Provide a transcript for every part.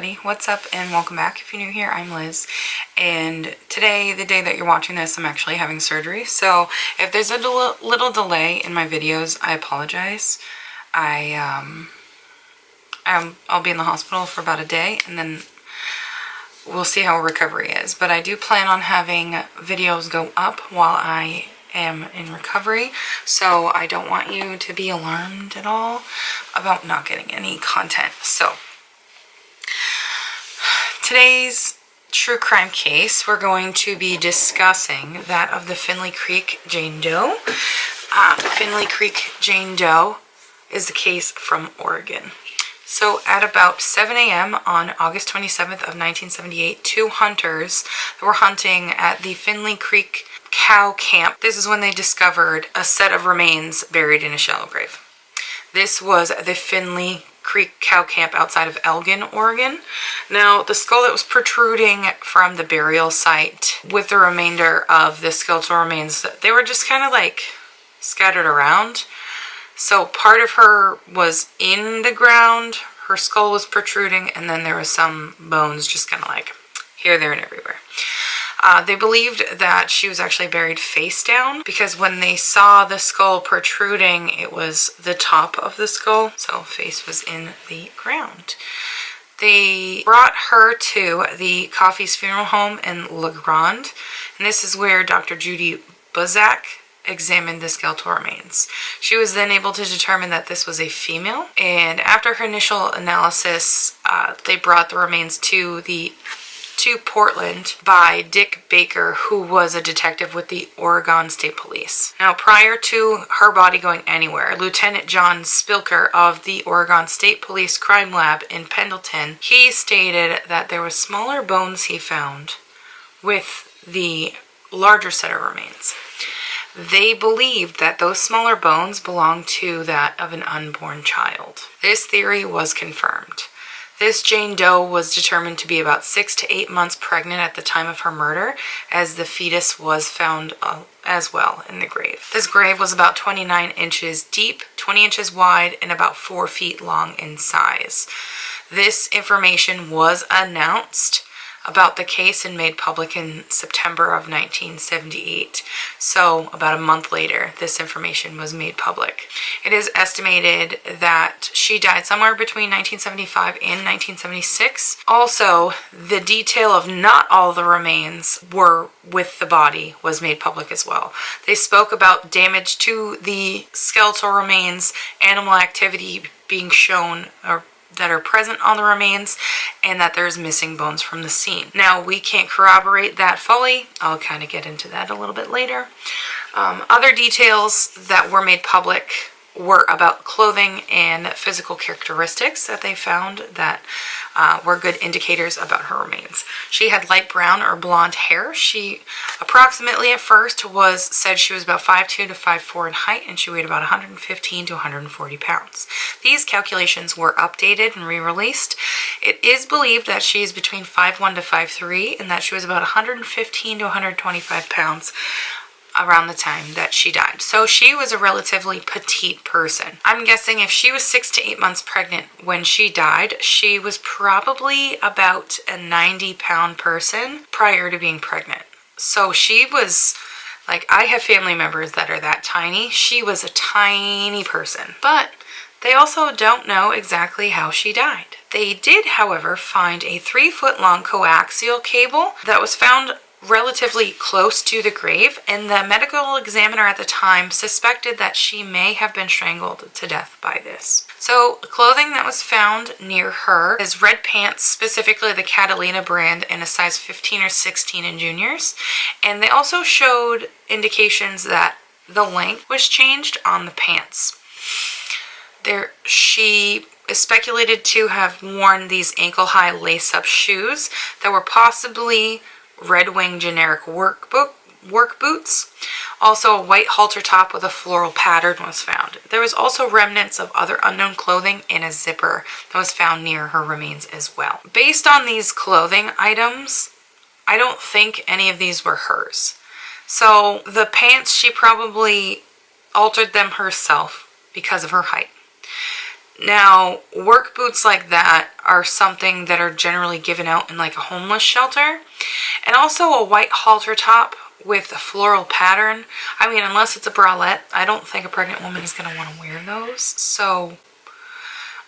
everybody, what's up and welcome back. If you're new here, I'm Liz, and today, the day that you're watching this, I'm actually having surgery. So if there's a little delay in my videos, I apologize. I'll be in the hospital for about a day, and then we'll see how recovery is. But I do plan on having videos go up while I am in recovery, so I don't want you to be alarmed at all about not getting any content. So today's true crime case, we're going to be discussing that of the Finley Creek Jane Doe. Finley Creek Jane Doe is the case from Oregon. So at about 7 a.m. on August 27th of 1978, two hunters were hunting at the Finley Creek cow camp. This is when they discovered a set of remains buried in a shallow grave. This was the Finley Creek cow camp outside of Elgin, Oregon. Now, the skull that was protruding from the burial site with the remainder of the skeletal remains, they were just kind of like scattered around. So part of her was in the ground, her skull was protruding, and then there was some bones just kind of like here, there, and everywhere. They believed that she was actually buried face down because when they saw the skull protruding, it was the top of the skull, so face was in the ground. They brought her to the Coffey's funeral home in La Grande, and this is where Dr. Judy Buzak examined the skeletal remains. She was then able to determine that this was a female, and after her initial analysis, they brought the remains to Portland by Dick Baker, who was a detective with the Oregon State Police. Now, prior to her body going anywhere, Lieutenant John Spilker of the Oregon State Police Crime Lab in Pendleton, he stated that there were smaller bones he found with the larger set of remains. They believed that those smaller bones belonged to that of an unborn child. This theory was confirmed. This Jane Doe was determined to be about 6 to 8 months pregnant at the time of her murder, as the fetus was found as well in the grave. This grave was about 29 inches deep, 20 inches wide, and about 4 feet long in size. This information was announced about the case and made public in September of 1978. So about a month later, this information was made public. It is estimated that she died somewhere between 1975 and 1976. Also, the detail of not all the remains were with the body was made public as well. They spoke about damage to the skeletal remains, animal activity being shown or that are present on the remains, and that there's missing bones from the scene. Now, we can't corroborate that fully. I'll kind of get into that a little bit later. Other details that were made public were about clothing and physical characteristics that they found that were good indicators about her remains. She had light brown or blonde hair. She approximately at first said she was about 5'2" to 5'4" in height, and she weighed about 115 to 140 pounds. These calculations were updated and re-released. It is believed that she is between 5'1" to 5'3", and that she was about 115 to 125 pounds around the time that she died. So she was a relatively petite person. I'm guessing if she was 6 to 8 months pregnant when she died, she was probably about a 90-pound person prior to being pregnant. So she was, like, I have family members that are that tiny. She was a tiny person. But they also don't know exactly how she died. They did, however, find a 3-foot-long coaxial cable that was found relatively close to the grave, and the medical examiner at the time suspected that she may have been strangled to death by this. So, clothing that was found near her is red pants, specifically the Catalina brand, in a size 15 or 16 in juniors, and they also showed indications that the length was changed on the pants. She is speculated to have worn these ankle-high lace-up shoes that were possibly Red Wing generic work boots. Also, a white halter top with a floral pattern was found. There was also remnants of other unknown clothing and a zipper that was found near her remains as well. Based on these clothing items, I don't think any of these were hers. So the pants, she probably altered them herself because of her height. Now, work boots like that are something that are generally given out in like a homeless shelter. And also a white halter top with a floral pattern. I mean, unless it's a bralette, I don't think a pregnant woman is going to want to wear those. So,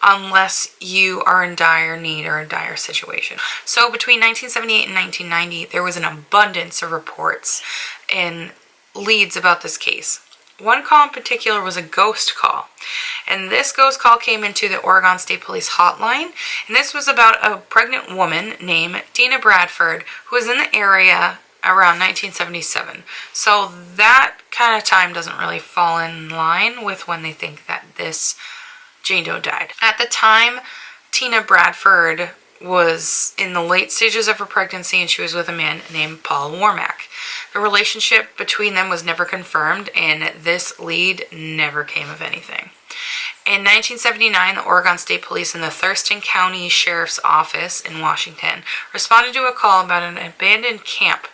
unless you are in dire need or a dire situation. So, between 1978 and 1990, there was an abundance of reports and leads about this case. One call in particular was a ghost call, and this ghost call came into the Oregon State Police hotline, and this was about a pregnant woman named Tina Bradford who was in the area around 1977. So that kind of time doesn't really fall in line with when they think that this Jane Doe died. At the time, Tina Bradford was in the late stages of her pregnancy, and she was with a man named Paul Warmack. The relationship between them was never confirmed, and this lead never came of anything. In 1979, the Oregon State Police and the Thurston County Sheriff's Office in Washington responded to a call about an abandoned camp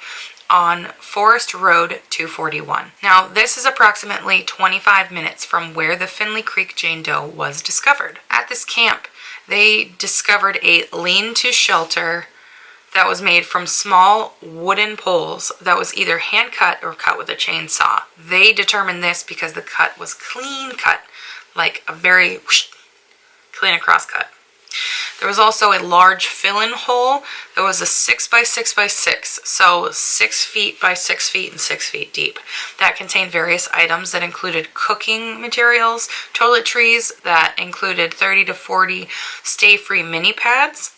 on Forest Road 241. Now, this is approximately 25 minutes from where the Finley Creek Jane Doe was discovered. At this camp, they discovered a lean-to shelter that was made from small wooden poles that was either hand-cut or cut with a chainsaw. They determined this because the cut was clean cut, like a very clean across cut. There was also a large fill-in hole that was a 6 by 6 by 6, so 6 feet by 6 feet and 6 feet deep. That contained various items that included cooking materials, toiletries that included 30 to 40 stay-free mini pads,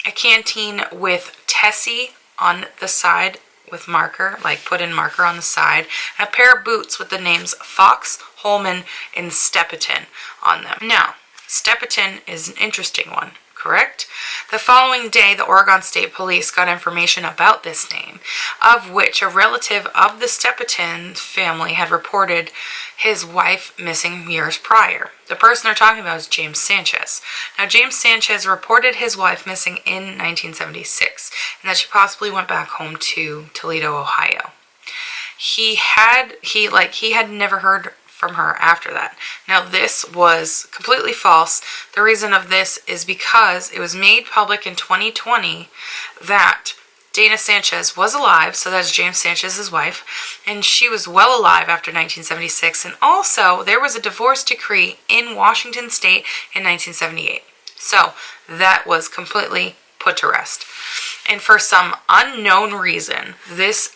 a canteen with Tessie on the side with marker, like put in marker on the side, and a pair of boots with the names Fox, Holman, and Stepeton on them. Now, Stepeton is an interesting one, correct? The following day, the Oregon State Police got information about this name, of which a relative of the Stepeton family had reported his wife missing years prior. The person they're talking about is James Sanchez. Now, James Sanchez reported his wife missing in 1976, and that she possibly went back home to Toledo, Ohio. He had never heard from her after that. Now, this was completely false. The reason of this is because it was made public in 2020 that Dana Sanchez was alive, so that's James Sanchez's wife, and she was well alive after 1976, and also there was a divorce decree in Washington State in 1978. So that was completely put to rest. And for some unknown reason, this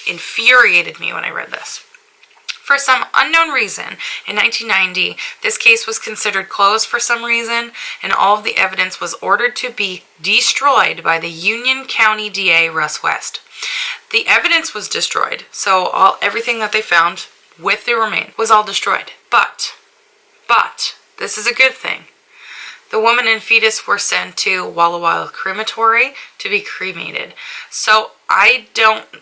infuriated me when I read this. For some unknown reason, in 1990, this case was considered closed for some reason, and all of the evidence was ordered to be destroyed by the Union County DA, Russ West. The evidence was destroyed, so everything that they found with the remains was all destroyed. But, this is a good thing. The woman and fetus were sent to Walla Walla Crematory to be cremated. So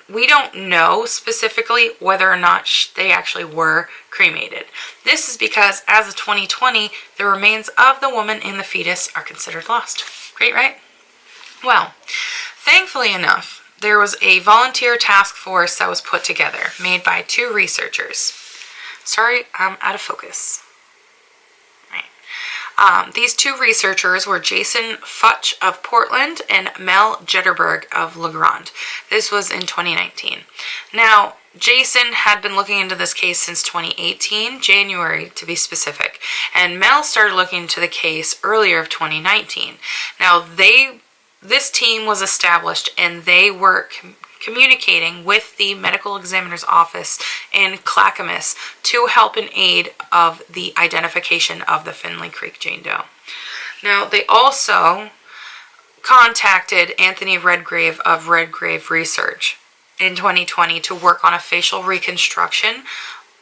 we don't know specifically whether or not they actually were cremated. This is because as of 2020, the remains of the woman and the fetus are considered lost. Great, right? Well, thankfully enough, there was a volunteer task force that was put together, made by 2 researchers. Sorry, I'm out of focus. These 2 researchers were Jason Futch of Portland and Mel Jetterberg of LeGrand. This was in 2019. Now, Jason had been looking into this case since 2018, January to be specific, and Mel started looking into the case earlier of 2019. Now, this team was established, and they were communicating with the medical examiner's office in Clackamas to help in aid of the identification of the Finley Creek Jane Doe. Now, they also contacted Anthony Redgrave of Redgrave Research in 2020 to work on a facial reconstruction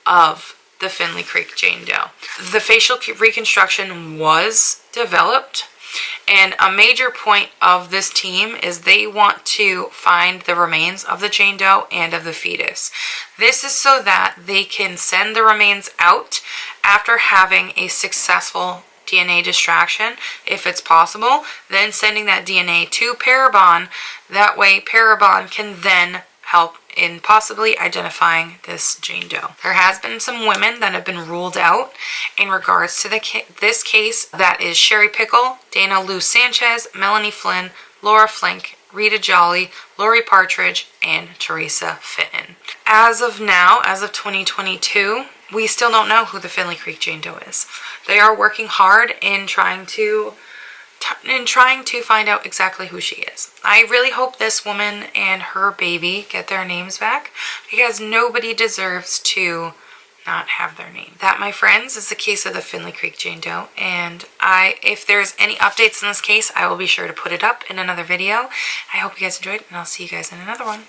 of the Finley Creek Jane Doe. The facial reconstruction was developed, and a major point of this team is they want to find the remains of the Jane Doe and of the fetus. This is so that they can send the remains out after having a successful DNA distraction, if it's possible, then sending that DNA to Parabon. That way Parabon can then help in possibly identifying this Jane Doe. There has been some women that have been ruled out in regards to this case. That is Sherry Pickle, Dana Lou Sanchez, Melanie Flynn, Laura Flink, Rita Jolly, Lori Partridge, and Teresa Fitton. As of now, as of 2022, we still don't know who the Finley Creek Jane Doe is. They are working hard in trying to find out exactly who she is. I really hope this woman and her baby get their names back, because nobody deserves to not have their name. That, my friends, is the case of the Finley Creek Jane Doe, and if there's any updates in this case, I will be sure to put it up in another video. I hope you guys enjoyed, and I'll see you guys in another one.